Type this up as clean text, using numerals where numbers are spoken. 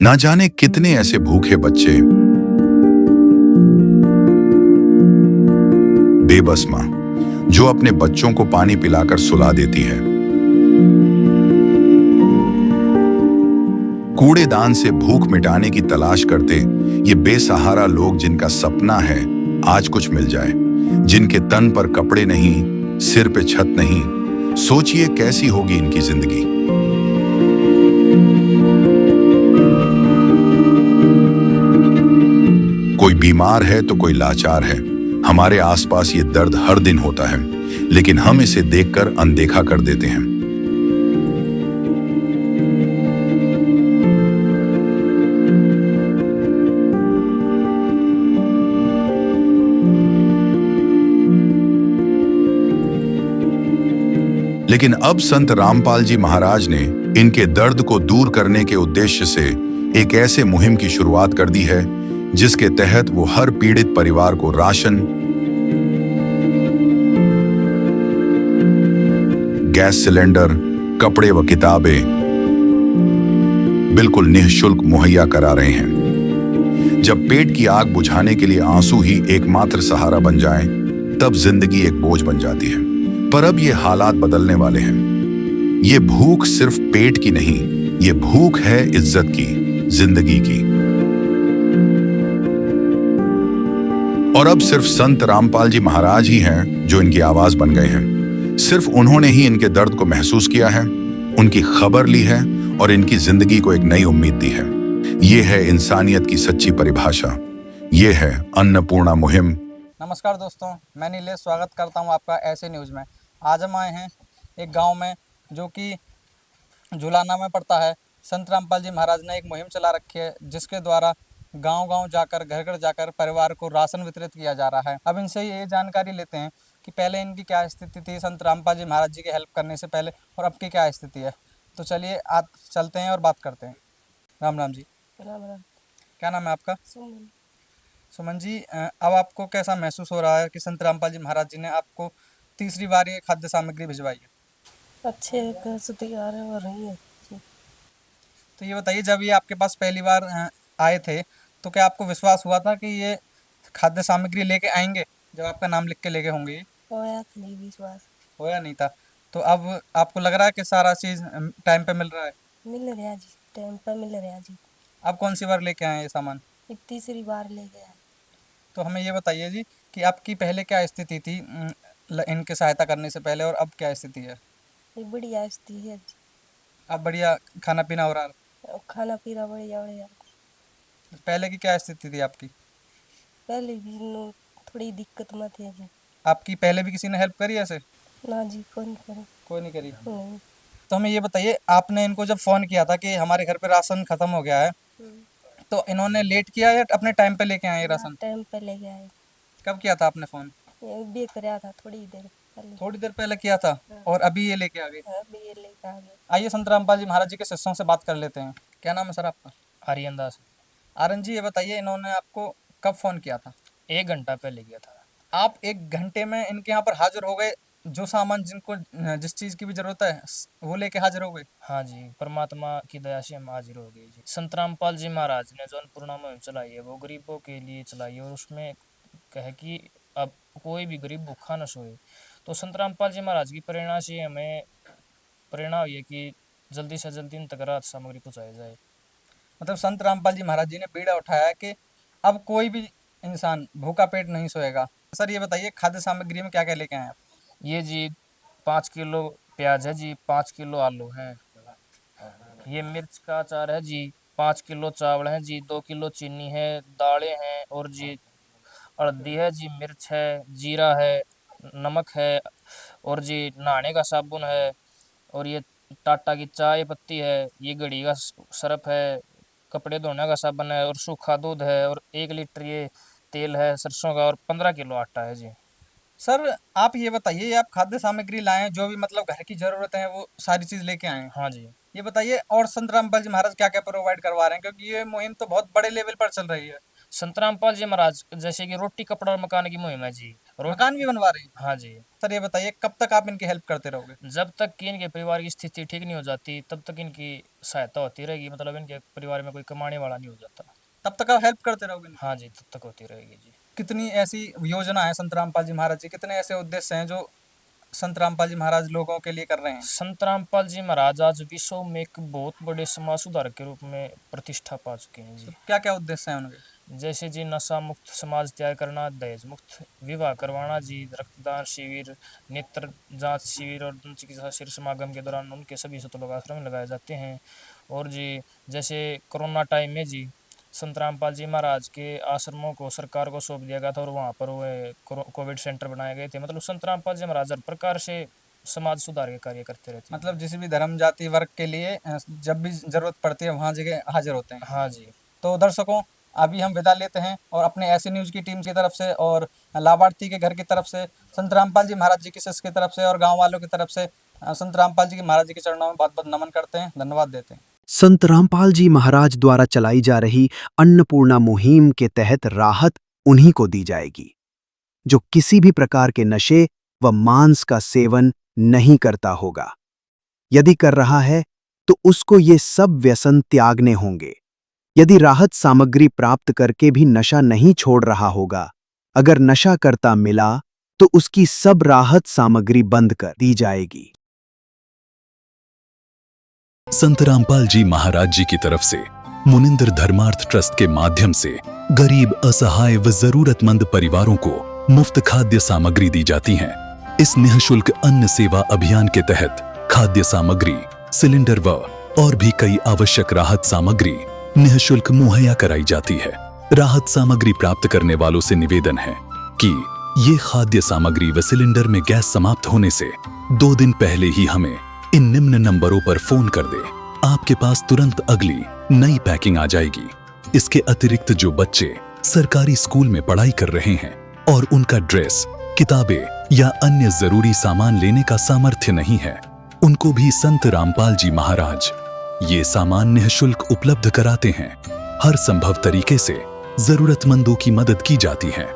ना जाने कितने ऐसे भूखे बच्चे, बेबस माँ जो अपने बच्चों को पानी पिलाकर सुला देती है, कूड़ेदान से भूख मिटाने की तलाश करते ये बेसहारा लोग जिनका सपना है आज कुछ मिल जाए, जिनके तन पर कपड़े नहीं, सिर पे छत नहीं। सोचिए कैसी होगी इनकी जिंदगी। कोई बीमार है तो कोई लाचार है। हमारे आसपास ये दर्द हर दिन होता है, लेकिन हम इसे देखकर अनदेखा कर देते हैं। लेकिन अब संत रामपाल जी महाराज ने इनके दर्द को दूर करने के उद्देश्य से एक ऐसे मुहिम की शुरुआत कर दी है जिसके तहत वो हर पीड़ित परिवार को राशन, गैस सिलेंडर, कपड़े व किताबें बिल्कुल निःशुल्क मुहैया करा रहे हैं। जब पेट की आग बुझाने के लिए आंसू ही एकमात्र सहारा बन जाएं, तब जिंदगी एक बोझ बन जाती है। पर अब ये हालात बदलने वाले हैं। ये भूख सिर्फ पेट की नहीं, ये भूख है इज्जत की, जिंदगी की। और अब सिर्फ संत रामपाल जी महाराज ही हैं जो इनकी आवाज बन गए हैं। सिर्फ उन्होंने ही इनके दर्द को महसूस किया है, उनकी खबर ली है और इनकी जिंदगी को एक नई उम्मीद दी है। ये है इंसानियत की सच्ची परिभाषा। ये है अन्नपूर्णा मुहिम। नमस्कार दोस्तों, मैं नीलेश स्वागत करता हूं आपका ऐसे न्यूज़ में। आज हम आए हैं एक गांव में जो कि झुलाना में पड़ता है। संत रामपाल जी महाराज ने एक मुहिम चला रखी है जिसके द्वारा गांव-गांव जाकर, घर-घर जाकर परिवार को राशन वितरित किया जा रहा है। अब इनसे ये जानकारी लेते हैं कि पहले इनकी क्या स्थिति थी संत रामपाल जी महाराज जी की हेल्प करने से पहले और अब की क्या स्थिति है। तो चलिए आज चलते हैं और बात करते हैं। राम राम जी। राम राम। क्या नाम है आपका? सुमन। सुमन जी, अब आपको कैसा महसूस हो रहा है कि संत रामपाल जी महाराज जी ने आपको तीसरी बार ये खाद्य सामग्री भिजवाई है? अच्छे तैयार हो रही है जी। तो ये बताइए, जब ये आपके पास पहली बार आए थे तो क्या आपको विश्वास हुआ था कि ये खाद्य सामग्री लेके आएंगे जब आपका नाम लिख के लेके होंगे? ये होया था नहीं विश्वास। होया नहीं था। तो अब आपको लग रहा है कि सारा चीज़ टाइम पे मिल रहा है? मिल रहा जी, टाइम पर मिल रहा जी। अब कौन सी बार लेके आए ये सामान? ये तीसरी बार ले गया। तो हमें ये बताइए जी कि आपकी पहले क्या स्थिति थी इनके सहायता करने से पहले, और अब क्या स्थिति है? ये बढ़िया स्थिति है जी। अब बढ़िया खाना पीना हो रहा है? और खाना पीना बढ़िया बढ़िया। पहले की क्या स्थिति थी आपकी? पहले भी नो थोड़ी दिक्कत में थे जी। आपकी पहले भी किसी ने हेल्प करी ऐसे? ना जी, कौन करे। कोई नहीं करी। नहीं। तो हमें ये बताइए, आपने इनको जब फ़ोन किया था कि हमारे घर पे राशन ख़त्म हो गया है, तो इन्होंने लेट किया या अपने टाइम पे लेके आए ये राशन? टाइम पर ले गया है। कब किया था आपने फ़ोन? ये भी कराया था थोड़ी देर पहले। थोड़ी देर पहले किया था और अभी ये लेके आ गए। हाँ, भी ये लेकर आ गए। आइए संत रामपाल जी महाराज जी के शिष्यों से बात कर लेते हैं। क्या नाम है सर आपका? आर्यन दास। आर्यन जी, ये बताइए इन्होंने आपको कब फ़ोन किया था? 1 घंटा पहले किया था। आप 1 घंटे में इनके यहाँ पर हाज़िर हो गए, जो सामान जिनको जिस चीज़ की भी ज़रूरत है वो लेके हाज़िर हो गए? हाँ जी, परमात्मा की दया से हम हाजिर हो गए जी। संत रामपाल जी महाराज ने जो अन्नपूर्णा मुहिम चलाई है वो गरीबों के लिए चलाई है और उसमें कहे कि अब कोई भी गरीब भूखा न सोए। तो संत रामपाल जी महाराज की प्रेरणा से हमें प्रेरणा हुई है कि जल्दी से जल्दी इन तक राहत सामग्री पहुँचाई जाए। मतलब संत रामपाल जी महाराज जी ने बीड़ा उठाया है कि अब कोई भी इंसान भूखा पेट नहीं सोएगा। सर ये बताइए, खाद्य सामग्री में क्या क्या लेके आए आप? ये जी 5 किलो प्याज है जी, 5 किलो आलू हैं। ये मिर्च का अचार है जी, 5 किलो चावल है जी, 2 किलो चीनी है, दालें हैं और जी हल्दी है जी, मिर्च है, जीरा है, नमक है और जी नहाने का साबुन है और ये टाटा की चाय पत्ती है, ये घड़ी का सरफ है, कपड़े धोने का साबुन है और सूखा दूध है और 1 लीटर ये तेल है सरसों का और 15 किलो आटा है जी। सर आप ये बताइए, ये आप खाद्य सामग्री लाए हैं, जो भी मतलब घर की ज़रूरत है वो सारी चीज़ लेके आए हैं। हाँ जी। ये बताइए, और संत रामपाल जी महाराज क्या-क्या प्रोवाइड करवा रहे हैं? क्योंकि ये मुहिम तो बहुत बड़े लेवल पर चल रही है। संत रामपाल जी महाराज जैसे कि रोटी कपड़ा और मकान की मुहिम है जी। मकान भी बनवा रहे हैं। हाँ जी। सर ये बताइए कब तक आप इनकी हेल्प करते रहोगे? जब तक कि इनके परिवार की स्थिति ठीक नहीं हो जाती तब तक इनकी सहायता होती रहेगी, मतलब इनके परिवार में कोई कमाने वाला नहीं हो जाता। तब तक आप हेल्प करते रहोगे? हाँ जी, तब तक होती रहेगी जी। कितनी ऐसी योजना है संत रामपाल जी महाराज जी, कितने ऐसे उद्देश्य हैं जो संत रामपाल जी महाराज लोगों के लिए कर रहे हैं? संत रामपाल जी महाराज आज विश्व में एक बहुत बड़े समाज सुधारक के रूप में प्रतिष्ठा पा चुके हैं जी। क्या क्या उद्देश्य हैं उनके? जैसे जी नशा मुक्त समाज तैयार करना, दहेज मुक्त विवाह करवाना जी, रक्तदान शिविर, नेत्र जांच शिविर और दंत चिकित्सा शिविर समागम के दौरान उनके सभी सतलोक आश्रम लगाए जाते हैं। और जी जैसे कोरोना टाइम में जी संत रामपाल जी महाराज के आश्रमों को सरकार को सौंप दिया गया था और वहाँ पर वो कोविड सेंटर बनाए गए थे। मतलब संत रामपाल जी महाराज हर प्रकार से समाज सुधार के कार्य करते रहते हैं। मतलब जिस भी धर्म जाति वर्ग के लिए जब भी जरूरत पड़ती है वहाँ जगह हाजिर होते हैं। हाँ जी। तो दर्शकों अभी हम विदा लेते हैं और अपने ऐसे न्यूज़ की टीम की तरफ से और लाभार्थी के घर की तरफ से, संत रामपाल जी महाराज जी की शिष्य की तरफ से और गांव वालों की तरफ से संत रामपाल जी की महाराज जी के चरणों में बहुत बहुत नमन करते हैं, धन्यवाद देते हैं। संत रामपाल जी महाराज द्वारा चलाई जा रही अन्नपूर्णा मुहिम के तहत राहत उन्हीं को दी जाएगी जो किसी भी प्रकार के नशे व मांस का सेवन नहीं करता होगा। यदि कर रहा है तो उसको ये सब व्यसन त्यागने होंगे। यदि राहत सामग्री प्राप्त करके भी नशा नहीं छोड़ रहा होगा, अगर नशा करता मिला तो उसकी सब राहत सामग्री बंद कर दी जाएगी। संत रामपाल जी महाराज जी की तरफ से मुनिंदर धर्मार्थ ट्रस्ट के माध्यम से गरीब, असहाय व जरूरतमंद परिवारों को मुफ्त खाद्य सामग्री दी जाती है। इस निःशुल्क अन्न सेवा अभियान के तहत खाद्य सामग्री, सिलेंडर व और भी कई आवश्यक राहत सामग्री निःशुल्क मुहैया कराई जाती है। राहत सामग्री प्राप्त करने वालों से निवेदन है कि ये खाद्य सामग्री व सिलेंडर में गैस समाप्त होने से 2 दिन पहले ही हमें इन निम्न नंबरों पर फोन कर दे। आपके पास तुरंत अगली नई पैकिंग आ जाएगी। इसके अतिरिक्त जो बच्चे सरकारी स्कूल में पढ़ाई कर रहे हैं और उनका ड्रेस, किताबें या अन्य जरूरी सामान लेने का सामर्थ्य नहीं है, उनको भी संत रामपाल जी महाराज ये सामान निःशुल्क उपलब्ध कराते हैं। हर संभव तरीके से जरूरतमंदों की मदद की जाती है।